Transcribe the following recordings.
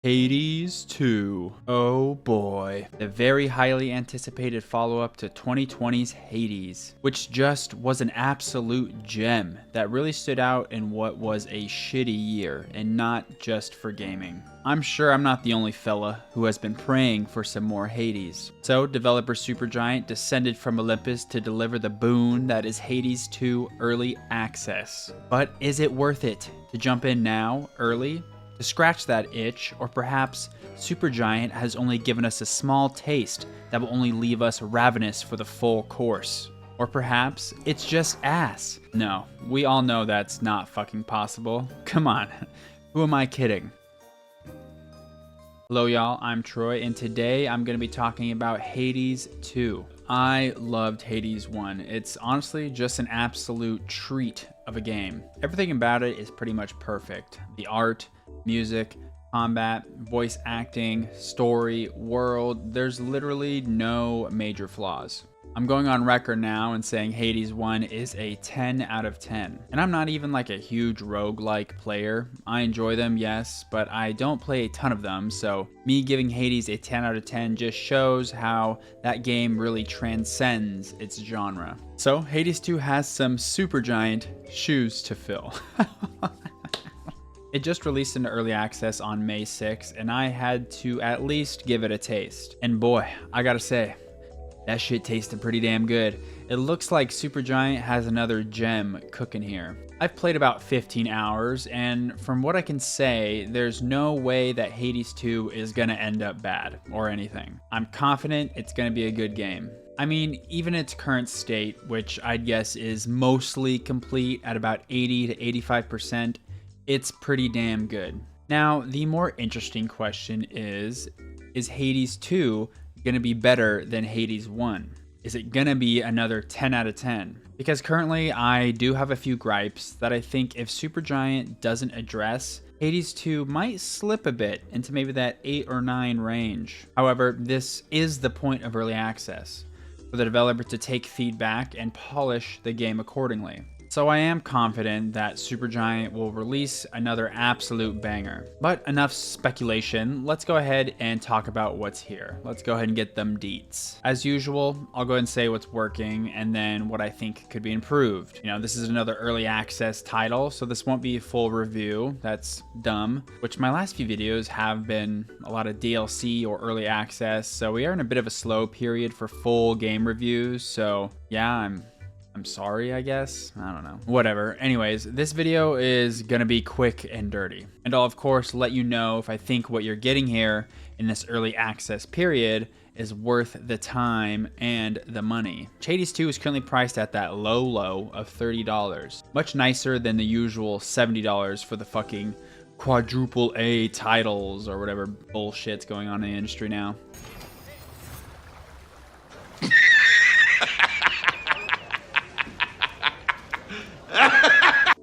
Hades 2. Oh boy. The very highly anticipated follow-up to 2020's Hades, which just was an absolute gem that really stood out in what was a shitty year, and not just for gaming. I'm sure I'm not the only fella who has been praying for some more Hades. So, developer Supergiant descended from Olympus to deliver the boon that is Hades 2 Early Access. But is it worth it to jump in now, early? To scratch that itch, or perhaps Supergiant has only given us a small taste that will only leave us ravenous for the full course. Or perhaps it's just ass. No, we all know that's not fucking possible. Come on, who am I kidding? Hello y'all, I'm Troy, and today I'm going to be talking about Hades 2. I loved Hades 1. It's honestly just an absolute treat of a game. Everything about it is pretty much perfect. The art, music, combat, voice acting, story, world, there's literally no major flaws. I'm going on record now and saying Hades 1 is a 10 out of 10. And I'm not even like a huge roguelike player. I enjoy them, yes, but I don't play a ton of them, so me giving Hades a 10 out of 10 just shows how that game really transcends its genre. So Hades 2 has some Supergiant shoes to fill. It just released into early access on May 6th, and I had to at least give it a taste. And boy, I gotta say, that shit tasted pretty damn good. It looks like Supergiant has another gem cooking here. I've played about 15 hours, and from what I can say, there's no way that Hades 2 is gonna end up bad or anything. I'm confident it's gonna be a good game. I mean, even its current state, which I'd guess is mostly complete at about 80 to 85%, it's pretty damn good. Now, the more interesting question is Hades 2 gonna be better than Hades 1? Is it gonna be another 10 out of 10? Because currently I do have a few gripes that I think if Supergiant doesn't address, Hades 2 might slip a bit into maybe that 8 or 9 range. However, this is the point of early access, for the developer to take feedback and polish the game accordingly. So I am confident that Supergiant will release another absolute banger. But enough speculation, let's go ahead and talk about what's here. Let's go ahead and get them deets. As usual, I'll go ahead and say what's working and then what I think could be improved. You know, this is another early access title, so this won't be a full review. That's dumb, which my last few videos have been a lot of DLC or early access, so we are in a bit of a slow period for full game reviews, so yeah, I'm sorry, I guess. I don't know. Whatever. Anyways, this video is gonna be quick and dirty. And I'll of course let you know if I think what you're getting here in this early access period is worth the time and the money. Hades 2 is currently priced at that low of $30. Much nicer than the usual $70 for the fucking quadruple A titles or whatever bullshit's going on in the industry now.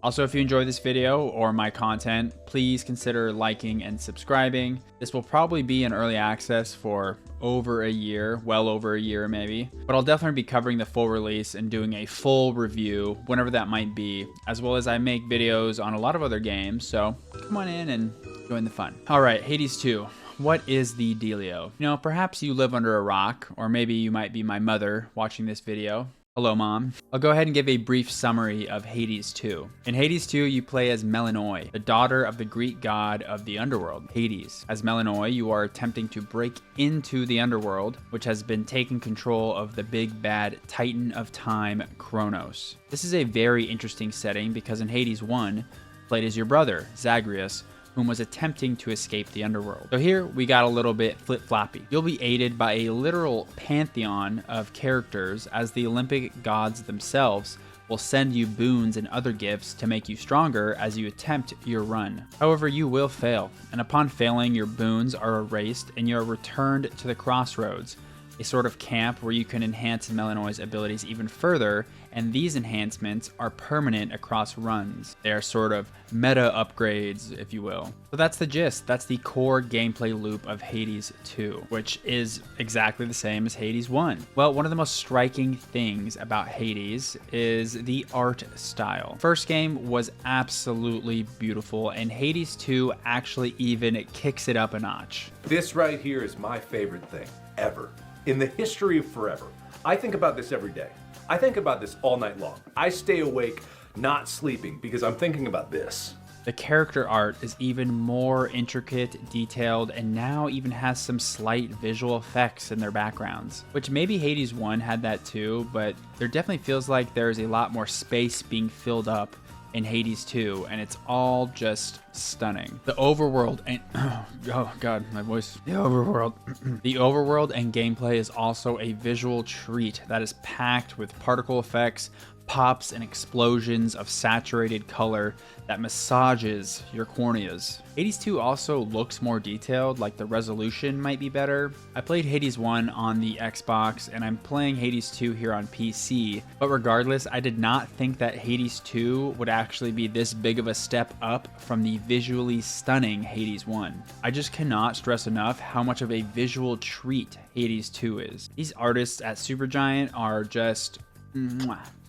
Also, if you enjoy this video or my content, please consider liking and subscribing. This will probably be in early access for over a year, well over a year maybe, but I'll definitely be covering the full release and doing a full review whenever that might be, as well as I make videos on a lot of other games, so come on in and join the fun. All right, Hades 2. What is the dealio? You know, perhaps you live under a rock, or maybe you might be my mother watching this video. Hello, Mom. I'll go ahead and give a brief summary of Hades 2. In Hades 2, you play as Melanoi, the daughter of the Greek god of the underworld, Hades. As Melanoi, you are attempting to break into the underworld, which has been taking control of the big bad Titan of time, Chronos. This is a very interesting setting because in Hades 1, you played as your brother, Zagreus, whom was attempting to escape the underworld. So here we got a little bit flip-floppy. You'll be aided by a literal pantheon of characters as the Olympic gods themselves will send you boons and other gifts to make you stronger as you attempt your run. However, you will fail, and upon failing, your boons are erased and you are returned to the crossroads, a sort of camp where you can enhance Melinoi's abilities even further, and these enhancements are permanent across runs. They are sort of meta upgrades, if you will. So that's the gist. That's the core gameplay loop of Hades 2, which is exactly the same as Hades 1. Well, one of the most striking things about Hades is the art style. First game was absolutely beautiful, and Hades 2 actually even kicks it up a notch. This right here is my favorite thing ever in the history of forever. I think about this every day. I think about this all night long. I stay awake, not sleeping, because I'm thinking about this. The character art is even more intricate, detailed, and now even has some slight visual effects in their backgrounds. Which maybe Hades 1 had that too, but there definitely feels like there's a lot more space being filled up in Hades 2, and it's all just stunning. The overworld and oh god, my voice. The overworld and gameplay is also a visual treat that is packed with particle effects, pops, and explosions of saturated color that massages your corneas. Hades 2 also looks more detailed, like the resolution might be better. I played Hades 1 on the Xbox, and I'm playing Hades 2 here on PC, but regardless, I did not think that Hades 2 would actually be this big of a step up from the visually stunning Hades 1. I just cannot stress enough how much of a visual treat Hades 2 is. These artists at Supergiant are just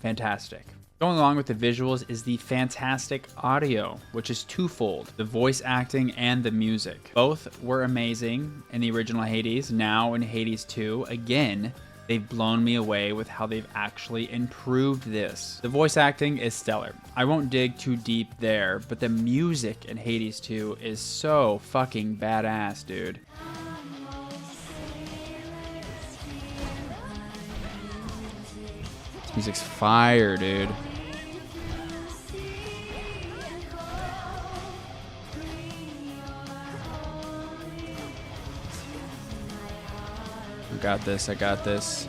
fantastic. Going along with the visuals is the fantastic audio, which is twofold, the voice acting and the music. Both were amazing in the original Hades. Now in Hades 2, again, they've blown me away with how they've actually improved this. The voice acting is stellar. I won't dig too deep there, but the music in Hades 2 is so fucking badass, dude. This music's fire, dude. I got this, I got this.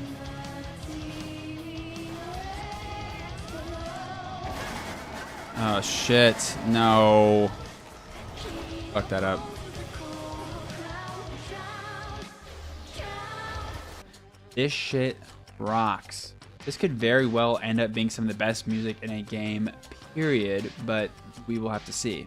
Oh shit, no. Fuck that up. This shit rocks. This could very well end up being some of the best music in a game, period, but we will have to see.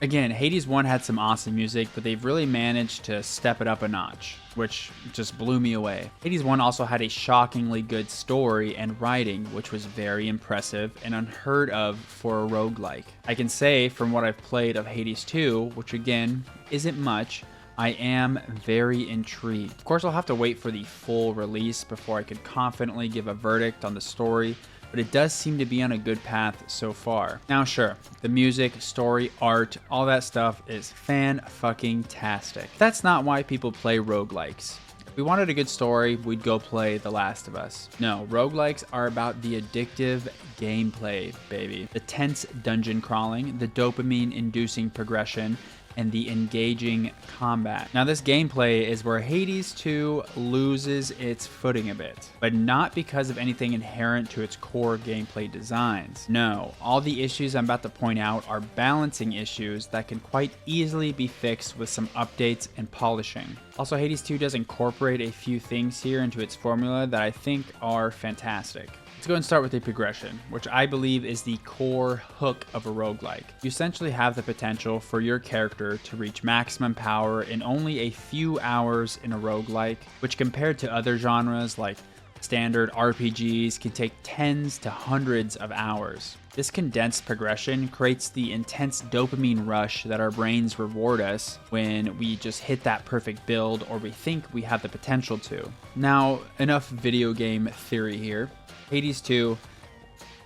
Again, Hades 1 had some awesome music, but they've really managed to step it up a notch, which just blew me away. Hades 1 also had a shockingly good story and writing, which was very impressive and unheard of for a roguelike. I can say from what I've played of Hades 2, which again, isn't much, I am very intrigued. Of course, I'll have to wait for the full release before I could confidently give a verdict on the story, but it does seem to be on a good path so far. Now sure, the music, story, art, all that stuff is fan-fucking-tastic. That's not why people play roguelikes. If we wanted a good story, we'd go play The Last of Us. No, roguelikes are about the addictive gameplay, baby. The tense dungeon crawling, the dopamine-inducing progression, and the engaging combat. Now this gameplay is where Hades 2 loses its footing a bit, but not because of anything inherent to its core gameplay designs. No, all the issues I'm about to point out are balancing issues that can quite easily be fixed with some updates and polishing. Also, Hades 2 does incorporate a few things here into its formula that I think are fantastic. Let's go and start with the progression, which I believe is the core hook of a roguelike. You essentially have the potential for your character to reach maximum power in only a few hours in a roguelike, which compared to other genres like standard RPGs can take tens to hundreds of hours. This condensed progression creates the intense dopamine rush that our brains reward us when we just hit that perfect build or we think we have the potential to. Now, enough video game theory here. Hades 2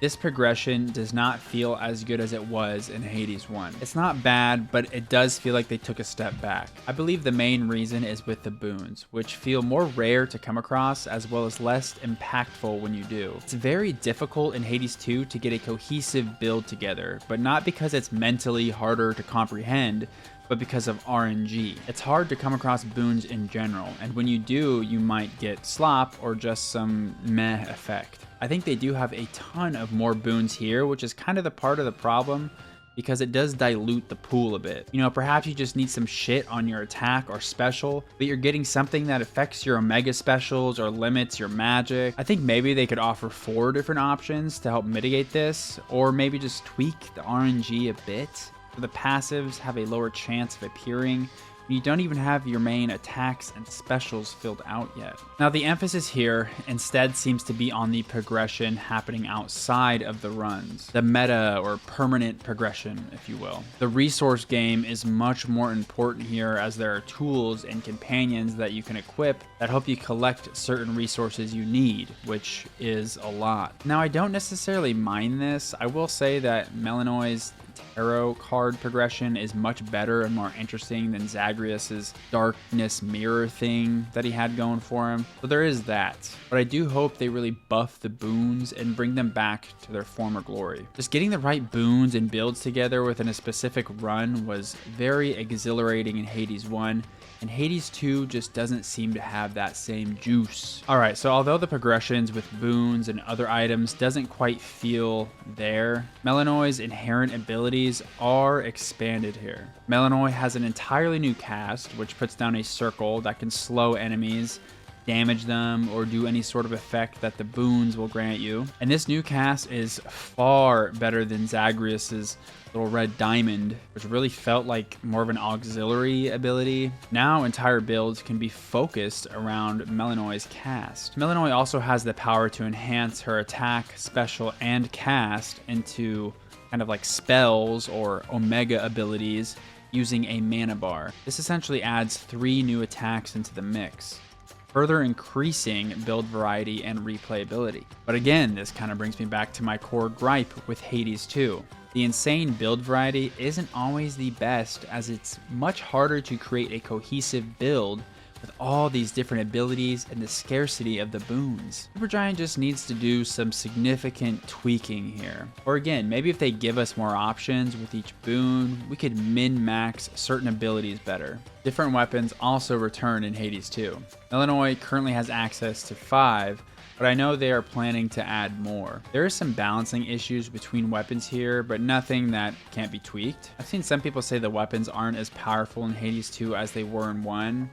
This progression does not feel as good as it was in Hades 1. It's not bad, but it does feel like they took a step back. I believe the main reason is with the boons, which feel more rare to come across as well as less impactful when you do. It's very difficult in Hades 2 to get a cohesive build together, but not because it's mentally harder to comprehend, but because of RNG. It's hard to come across boons in general, and when you do, you might get slop or just some meh effect. I think they do have a ton of more boons here, which is kind of the part of the problem because it does dilute the pool a bit. You know, perhaps you just need some shit on your attack or special, but you're getting something that affects your omega specials or limits your magic. I think maybe they could offer 4 different options to help mitigate this, or maybe just tweak the RNG a bit. The passives have a lower chance of appearing when you don't even have your main attacks and specials filled out yet. Now the emphasis here instead seems to be on the progression happening outside of the runs, the meta or permanent progression, if you will. The resource game is much more important here as there are tools and companions that you can equip that help you collect certain resources you need, which is a lot. Now I don't necessarily mind this. I will say that Melanoi's tarot card progression is much better and more interesting than Zagreus's darkness mirror thing that he had going for him. So there is that. But I do hope they really buff the boons and bring them back to their former glory. Just getting the right boons and builds together within a specific run was very exhilarating in Hades 1. And Hades 2 just doesn't seem to have that same juice. Alright, so although the progressions with boons and other items doesn't quite feel there, Melanoi's inherent abilities are expanded here. Melanoi has an entirely new cast, which puts down a circle that can slow enemies, damage them, or do any sort of effect that the boons will grant you. And this new cast is far better than Zagreus's little red diamond, which really felt like more of an auxiliary ability. Now entire builds can be focused around Melanoi's cast. Melanoi also has the power to enhance her attack, special, and cast into kind of like spells or omega abilities using a mana bar. This essentially adds 3 new attacks into the mix, further increasing build variety and replayability. But again, this kind of brings me back to my core gripe with Hades 2. The insane build variety isn't always the best, as it's much harder to create a cohesive build with all these different abilities and the scarcity of the boons. Supergiant just needs to do some significant tweaking here. Or again, maybe if they give us more options with each boon, we could min-max certain abilities better. Different weapons also return in Hades 2. Melanoi currently has access to 5, but I know they are planning to add more. There is some balancing issues between weapons here, but nothing that can't be tweaked. I've seen some people say the weapons aren't as powerful in Hades 2 as they were in 1,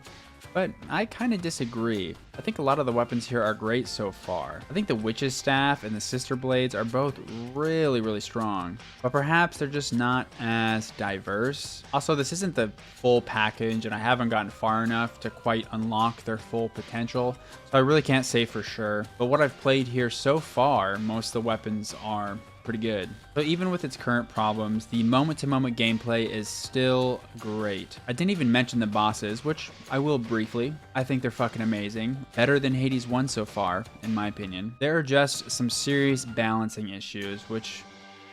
but I kind of disagree. I think a lot of the weapons here are great so far. I think the Witch's Staff and the Sister Blades are both really strong, but perhaps they're just not as diverse. Also, this isn't the full package, and I haven't gotten far enough to quite unlock their full potential, so I really can't say for sure. But what I've played here so far, most of the weapons are pretty good. So even with its current problems, the moment-to-moment gameplay is still great. I didn't even mention the bosses, which I will briefly. I think they're fucking amazing. Better than Hades 1 so far, in my opinion. There are just some serious balancing issues, which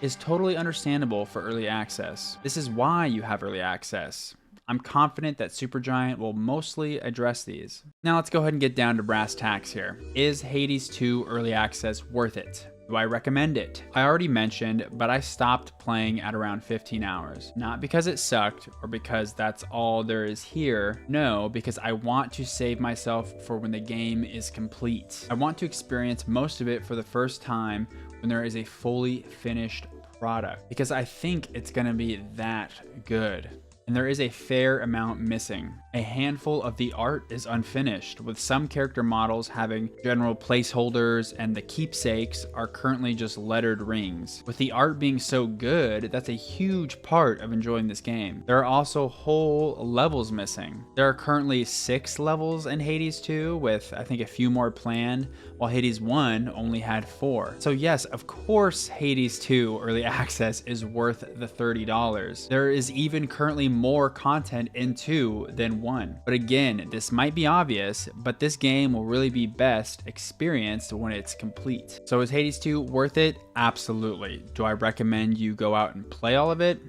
is totally understandable for early access. This is why you have early access. I'm confident that Supergiant will mostly address these. Now let's go ahead and get down to brass tacks here. Is Hades 2 early access worth it? Do I recommend it? I already mentioned, but I stopped playing at around 15 hours. Not because it sucked or because that's all there is here. No, because I want to save myself for when the game is complete. I want to experience most of it for the first time when there is a fully finished product, because I think it's gonna be that good. And there is a fair amount missing. A handful of the art is unfinished, with some character models having general placeholders, and the keepsakes are currently just lettered rings. With the art being so good, that's a huge part of enjoying this game. There are also whole levels missing. There are currently 6 levels in Hades 2, with I think a few more planned, while Hades 1 only had 4. So yes, of course Hades 2 early access is worth the $30. There is even currently more content in 2 than 1. But again, this might be obvious, but this game will really be best experienced when it's complete. So is Hades 2 worth it? Absolutely. Do I recommend you go out and play all of it?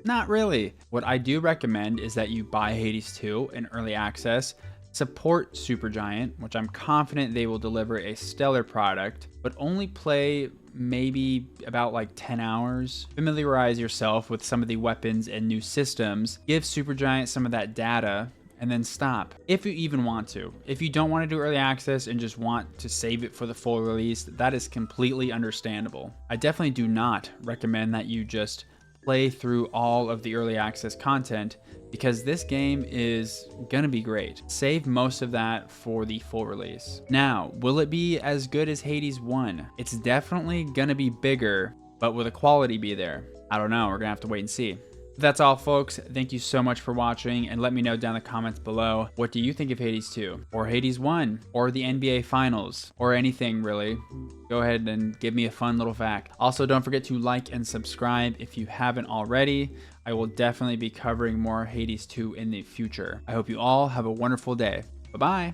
Not really. What I do recommend is that you buy Hades 2 in early access, support Supergiant, which I'm confident they will deliver a stellar product, but only play maybe about like 10 hours. Familiarize yourself with some of the weapons and new systems, give Supergiant some of that data, and then stop. If you even want to. If you don't want to do early access and just want to save it for the full release, that is completely understandable. I definitely do not recommend that you just play through all of the early access content, because this game is gonna be great. Save most of that for the full release. Now, will it be as good as Hades 1? It's definitely gonna be bigger, but will the quality be there? I don't know, we're gonna have to wait and see. That's all, folks. Thank you so much for watching, and let me know down in the comments below, what do you think of Hades 2, or Hades 1, or the NBA Finals, or anything really. Go ahead and give me a fun little fact. Also, don't forget to like and subscribe if you haven't already. I will definitely be covering more Hades 2 in the future. I hope you all have a wonderful day. Bye-bye.